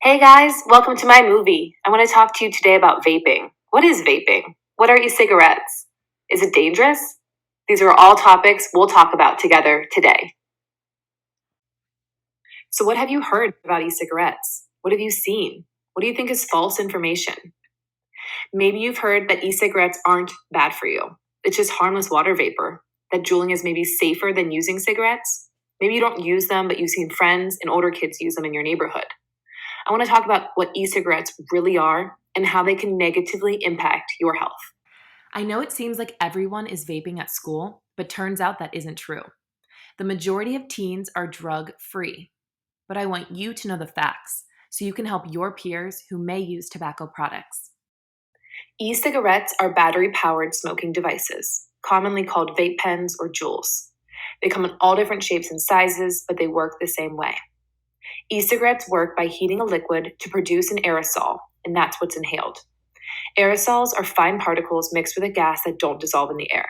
Hey guys, welcome to my movie. I want to talk to you today about vaping. What is vaping? What are e-cigarettes? Is it dangerous? These are all topics we'll talk about together today. So, what have you heard about e-cigarettes? What have you seen? What do you think is false information? Maybe you've heard that e-cigarettes aren't bad for you. It's just harmless water vapor. That juuling is maybe safer than using cigarettes. Maybe you don't use them, but you've seen friends and older kids use them in your neighborhood. I want to talk about what e-cigarettes really are and how they can negatively impact your health. I know it seems like everyone is vaping at school, but turns out that isn't true. The majority of teens are drug free. But I want you to know the facts so you can help your peers who may use tobacco products. E-cigarettes are battery-powered smoking devices, commonly called vape pens or juuls. They come in all different shapes and sizes, but they work the same way. E-cigarettes work by heating a liquid to produce an aerosol, and that's what's inhaled. Aerosols are fine particles mixed with a gas that don't dissolve in the air.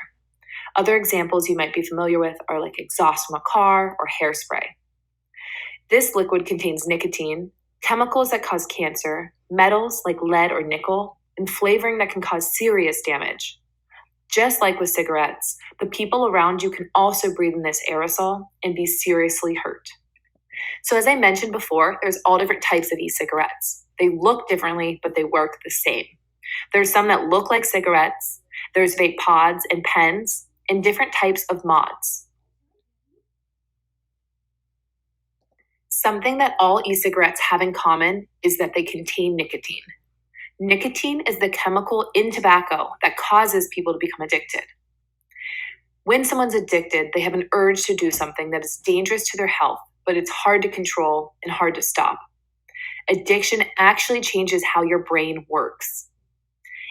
Other examples you might be familiar with are like exhaust from a car or hairspray. This liquid contains nicotine, chemicals that cause cancer, metals like lead or nickel, and flavoring that can cause serious damage. Just like with cigarettes, the people around you can also breathe in this aerosol and be seriously hurt. So, as I mentioned before, there's all different types of e-cigarettes. They look differently, but they work the same. There's some that look like cigarettes, there's vape pods and pens, and different types of mods. Something that all e-cigarettes have in common is that they contain nicotine. Nicotine is the chemical in tobacco that causes people to become addicted. When someone's addicted, they have an urge to do something that is dangerous to their health, but it's hard to control and hard to stop. Addiction actually changes how your brain works.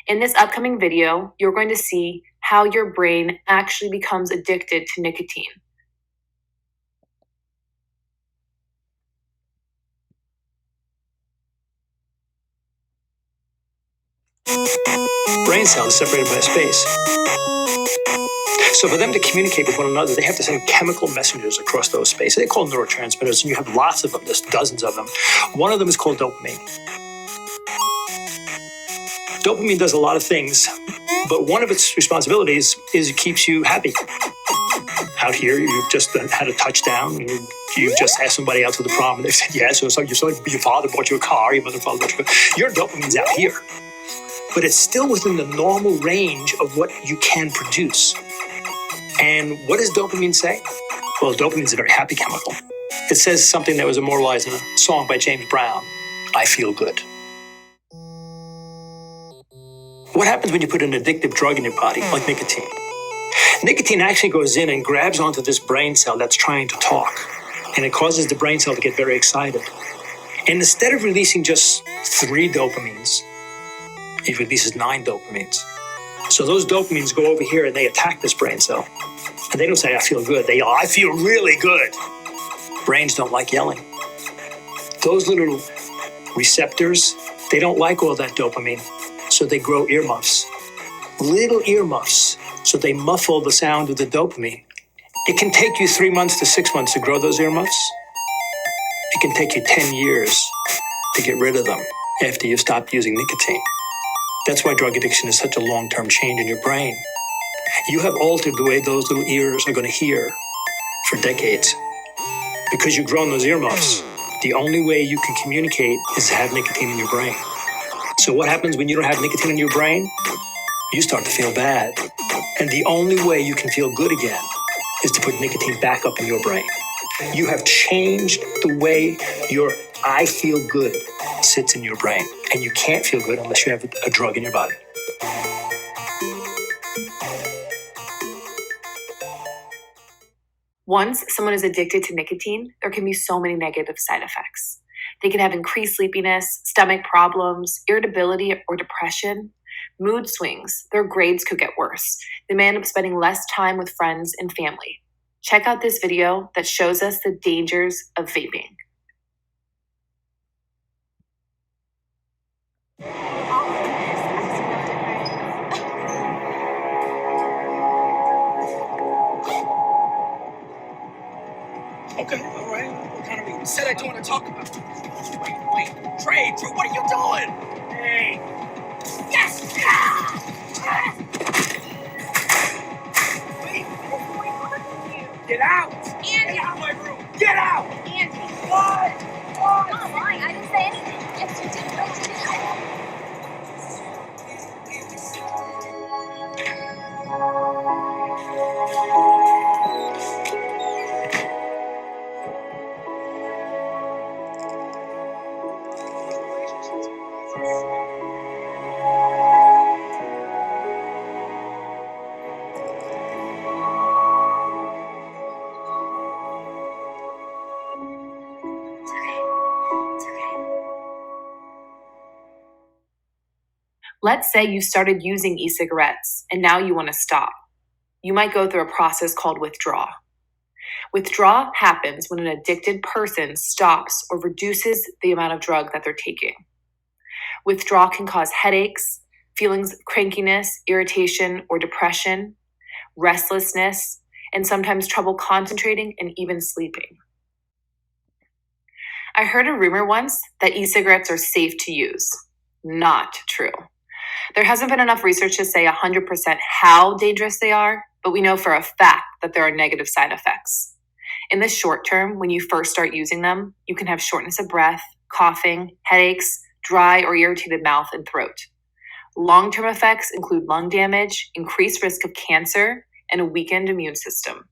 In this upcoming video, you're going to see how your brain actually becomes addicted to nicotine. Brain cells are separated by space. So for them to communicate with one another, they have to send chemical messengers across those spaces. They call them neurotransmitters, and you have lots of them. There's dozens of them. One of them is called dopamine. Dopamine does a lot of things, but one of its responsibilities is it keeps you happy. Out here, you've just had a touchdown. You just asked somebody out to the prom, and they said yes. So your father bought you a car, your mother bought you a car. Your dopamine's out here. But it's still within the normal range of what you can produce. And what does dopamine say? Well, dopamine is a very happy chemical. It says something that was immortalized in a song by James Brown, I feel good. What happens when you put an addictive drug in your body, like nicotine? Nicotine actually goes in and grabs onto this brain cell that's trying to talk, and it causes the brain cell to get very excited. And instead of releasing just 3 dopamines, it releases 9 dopamines. So those dopamines go over here and they attack this brain cell. And they don't say, I feel good. They yell, I feel really good. Brains don't like yelling. Those little receptors, they don't like all that dopamine. So they grow earmuffs. Little earmuffs. So they muffle the sound of the dopamine. It can take you 3 months to 6 months to grow those earmuffs. It can take you 10 years to get rid of them after you've stopped using nicotine. That's why drug addiction is such a long-term change in your brain. You have altered the way those little ears are going to hear for decades. Because you've grown those earmuffs, the only way you can communicate is to have nicotine in your brain. So what happens when you don't have nicotine in your brain? You start to feel bad. And the only way you can feel good again is to put nicotine back up in your brain. You have changed the way your I feel good sits in your brain. And you can't feel good unless you have a drug in your body. Once someone is addicted to nicotine, there can be so many negative side effects. They can have increased sleepiness, stomach problems, irritability or depression, mood swings. Their grades could get worse. They may end up spending less time with friends and family. Check out this video that shows us the dangers of vaping. Okay, all right. What kind of meat? You said I don't want to talk about it. Wait. Drew, what are you doing? Hey. Yes! Wait, what's going on with you? Get out! Andy! Get out of my room! Get out! Andy! Why? Why? I'm not lying. I didn't say anything. Yes, you did. What did you do? Let's say you started using e-cigarettes and now you want to stop. You might go through a process called withdrawal. Withdrawal happens when an addicted person stops or reduces the amount of drug that they're taking. Withdrawal can cause headaches, feelings of crankiness, irritation, or depression, restlessness, and sometimes trouble concentrating and even sleeping. I heard a rumor once that e-cigarettes are safe to use. Not true. There hasn't been enough research to say 100% how dangerous they are, but we know for a fact that there are negative side effects. In the short term, when you first start using them, you can have shortness of breath, coughing, headaches, dry or irritated mouth and throat. Long-term effects include lung damage, increased risk of cancer, and a weakened immune system.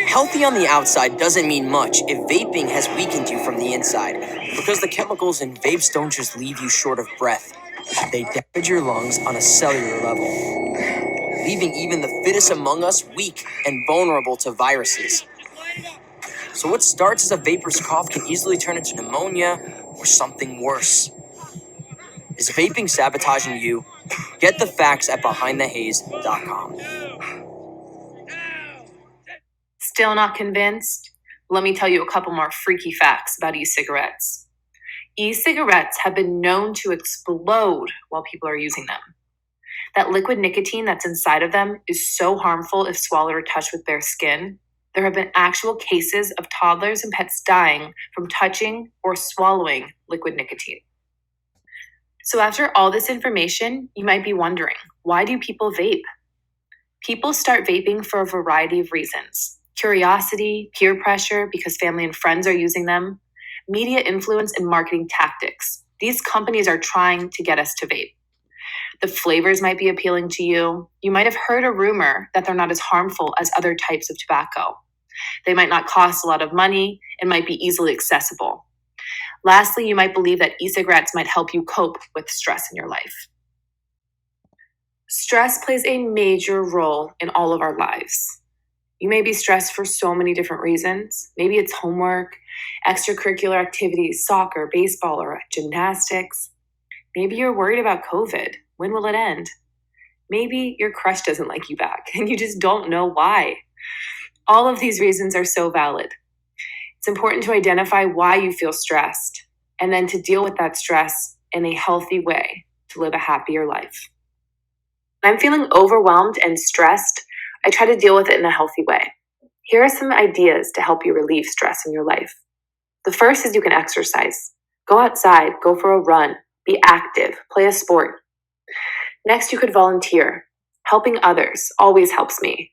Healthy on the outside doesn't mean much if vaping has weakened you from the inside, because the chemicals in vapes don't just leave you short of breath. They damage your lungs on a cellular level, leaving even the fittest among us weak and vulnerable to viruses. So what starts as a vapor's cough can easily turn into pneumonia or something worse. Is vaping sabotaging you? Get the facts at behindthehaze.com. Still not convinced? Let me tell you a couple more freaky facts about e-cigarettes. E-cigarettes have been known to explode while people are using them. That liquid nicotine that's inside of them is so harmful if swallowed or touched with bare skin. There have been actual cases of toddlers and pets dying from touching or swallowing liquid nicotine. So after all this information, you might be wondering, why do people vape? People start vaping for a variety of reasons. Curiosity, peer pressure because family and friends are using them, media influence, and marketing tactics. These companies are trying to get us to vape. The flavors might be appealing to you. You might have heard a rumor that they're not as harmful as other types of tobacco. They might not cost a lot of money and might be easily accessible. Lastly, you might believe that e-cigarettes might help you cope with stress in your life. Stress plays a major role in all of our lives. You may be stressed for so many different reasons. Maybe it's homework, extracurricular activities, soccer, baseball, or gymnastics. Maybe you're worried about COVID. When will it end? Maybe your crush doesn't like you back and you just don't know why. All of these reasons are so valid. It's important to identify why you feel stressed and then to deal with that stress in a healthy way to live a happier life. When I'm feeling overwhelmed and stressed, I try to deal with it in a healthy way. Here are some ideas to help you relieve stress in your life. The first is you can exercise. Go outside, go for a run, be active, play a sport. Next, you could volunteer. Helping others always helps me.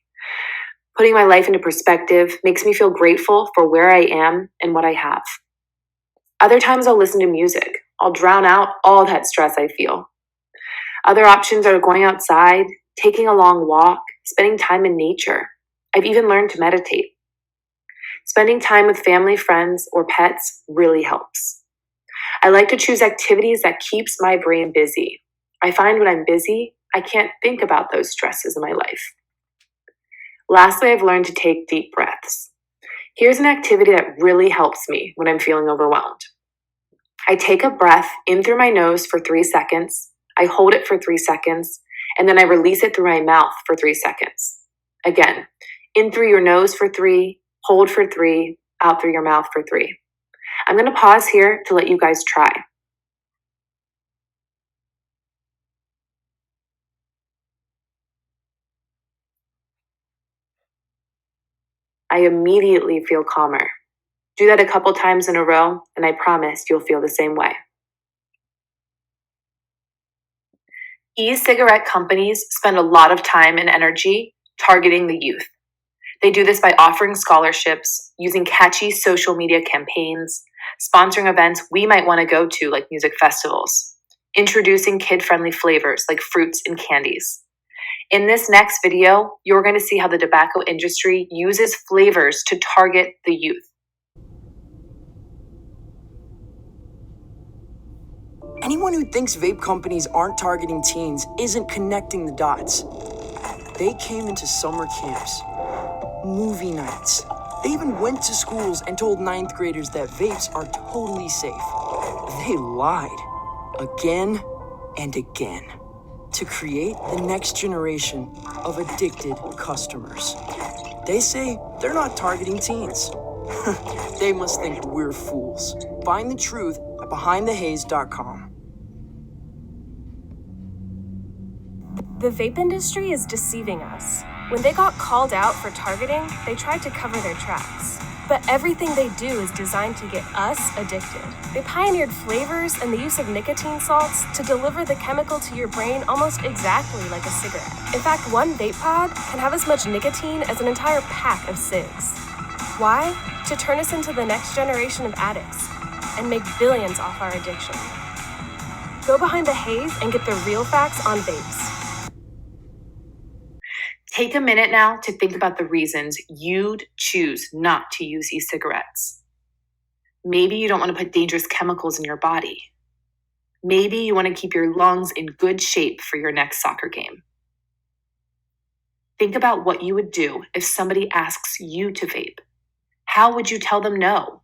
Putting my life into perspective makes me feel grateful for where I am and what I have. Other times I'll listen to music. I'll drown out all that stress I feel. Other options are going outside, taking a long walk, spending time in nature. I've even learned to meditate. Spending time with family, friends, or pets really helps. I like to choose activities that keeps my brain busy. I find when I'm busy, I can't think about those stresses in my life. Lastly, I've learned to take deep breaths. Here's an activity that really helps me when I'm feeling overwhelmed. I take a breath in through my nose for 3 seconds, I hold it for 3 seconds, and then I release it through my mouth for 3 seconds. Again, in through your nose for 3, hold for 3, out through your mouth for 3. I'm going to pause here to let you guys try. I immediately feel calmer. Do that a couple times in a row, and I promise you'll feel the same way. E-cigarette companies spend a lot of time and energy targeting the youth. They do this by offering scholarships, using catchy social media campaigns, sponsoring events we might want to go to, like music festivals, introducing kid-friendly flavors like fruits and candies. In this next video, you're going to see how the tobacco industry uses flavors to target the youth. Anyone who thinks vape companies aren't targeting teens isn't connecting the dots. They came into summer camps, movie nights. They even went to schools and told ninth graders that vapes are totally safe. They lied again and again to create the next generation of addicted customers. They say they're not targeting teens. They must think we're fools. Find the truth at behindthehaze.com. The vape industry is deceiving us. When they got called out for targeting, they tried to cover their tracks. But everything they do is designed to get us addicted. They pioneered flavors and the use of nicotine salts to deliver the chemical to your brain almost exactly like a cigarette. In fact, one vape pod can have as much nicotine as an entire pack of cigs. Why? To turn us into the next generation of addicts and make billions off our addiction. Go behind the haze and get the real facts on vapes. Take a minute now to think about the reasons you'd choose not to use e-cigarettes. Maybe you don't want to put dangerous chemicals in your body. Maybe you want to keep your lungs in good shape for your next soccer game. Think about what you would do if somebody asks you to vape. How would you tell them no?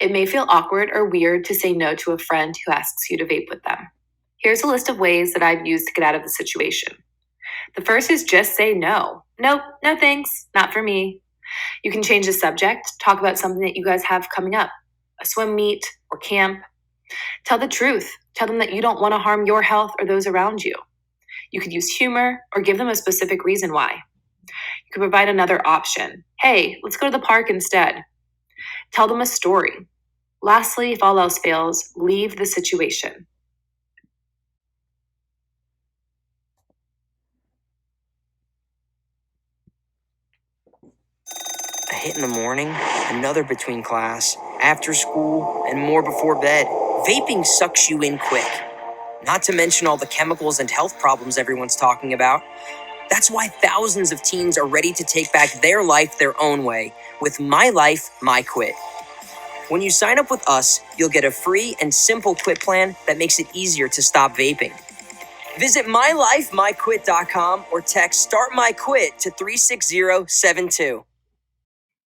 It may feel awkward or weird to say no to a friend who asks you to vape with them. Here's a list of ways that I've used to get out of the situation. The first is just say no. Nope, no thanks, not for me. You can change the subject, talk about something that you guys have coming up, a swim meet or camp. Tell the truth. Tell them that you don't want to harm your health or those around you. You could use humor or give them a specific reason why. You could provide another option. Hey, let's go to the park instead. Tell them a story. Lastly, if all else fails, leave the situation. A hit in the morning, another between class, after school, and more before bed. Vaping sucks you in quick. Not to mention all the chemicals and health problems everyone's talking about. That's why thousands of teens are ready to take back their life their own way with My Life, My Quit. When you sign up with us, you'll get a free and simple quit plan that makes it easier to stop vaping. Visit mylifemyquit.com or text Start My Quit to 36072.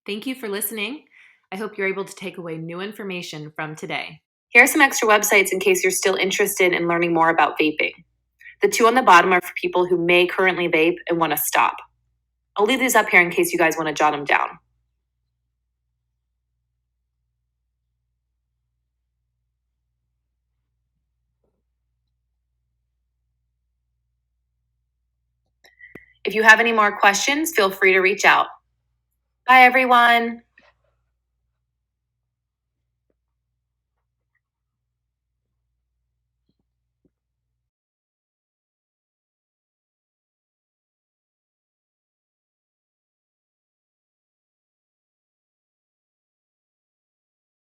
Thank you for listening. I hope you're able to take away new information from today. Here are some extra websites in case you're still interested in learning more about vaping. The two on the bottom are for people who may currently vape and want to stop. I'll leave these up here in case you guys want to jot them down. If you have any more questions, feel free to reach out. Bye, everyone.